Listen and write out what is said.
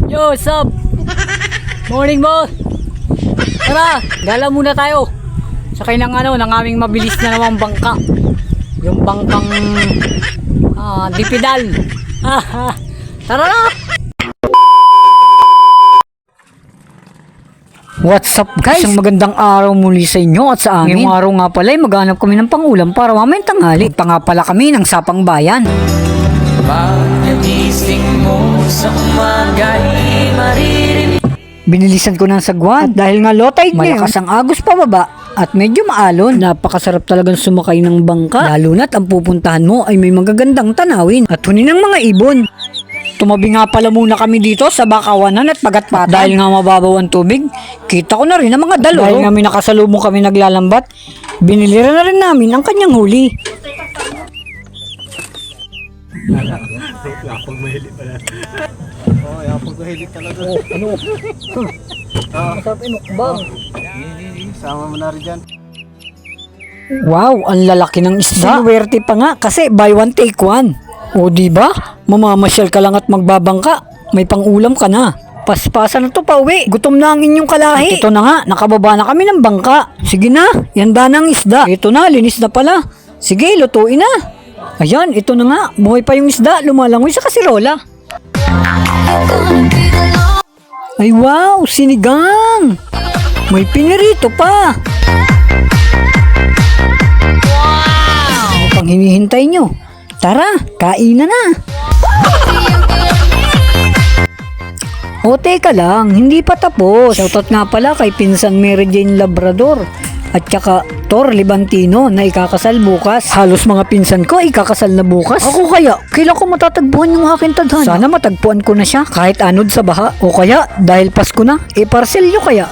Yo, what's up? Morning, boss. Tara, gala muna tayo. Sakay ng ng aming mabilis na namang bangka. Yung bangkang dipidal. Tara na! What's up guys? Isang magandang araw muli sa inyo at sa amin. Ngayong araw nga pala ay maghanap kami ng pangulam para mamayang tanghali. Magpa nga pala kami ng sapang bayan. Pagkagising mo sa umaga'y maririnig. Binilisan ko ng sagwan dahil nga low tide ngayon, malakas ang agos pababa at medyo maalon. Napakasarap talagang sumakay ng bangka, lalo na't ang pupuntahan mo ay may magagandang tanawin at huni ng mga ibon. Tumabi nga pala muna kami dito sa bakawanan at pagatpatan. Dahil nga mababaw ang tubig, kita ko na rin ang mga daloro. Dahil nga may nakasalubong kami naglalambat, binilira na rin namin ang kanyang huli. Yapag mahilit pala. Oo, yapag mahilit talaga. Ano? Masarap inukbang. Sama mo na rin dyan. Wow, ang lalaki ng isda. Sinuwerte pa nga kasi buy one take one. O diba? Mamamasyal ka lang at magbabangka. May pangulam ka na. Paspasan na to pa uwi. Gutom na ang inyong kalahi. At ito na nga, nakababa na kami ng bangka. Sige na, yanda ng isda. Ito na, linis na pala. Sige, lutuin na. Ayan, ito na nga. Buhay pa yung isda, lumalangoy sa kasirola. Ay wow, sinigang. May pinirito pa. Wow! Ano pang hinihintay nyo? Tara, kainan na. O teka lang, hindi pa tapos. Shoutout nga pala kay Pinsan Mary Jane Labrador at saka Tor Libantino na ikakasal bukas. Halos mga pinsan ko ikakasal na bukas. Ako kaya, kailan ko matatagpuan yung aking tadhana? Sana matagpuan ko na siya kahit anod sa baha. O kaya, dahil Pasko na, iparcel nyo kaya.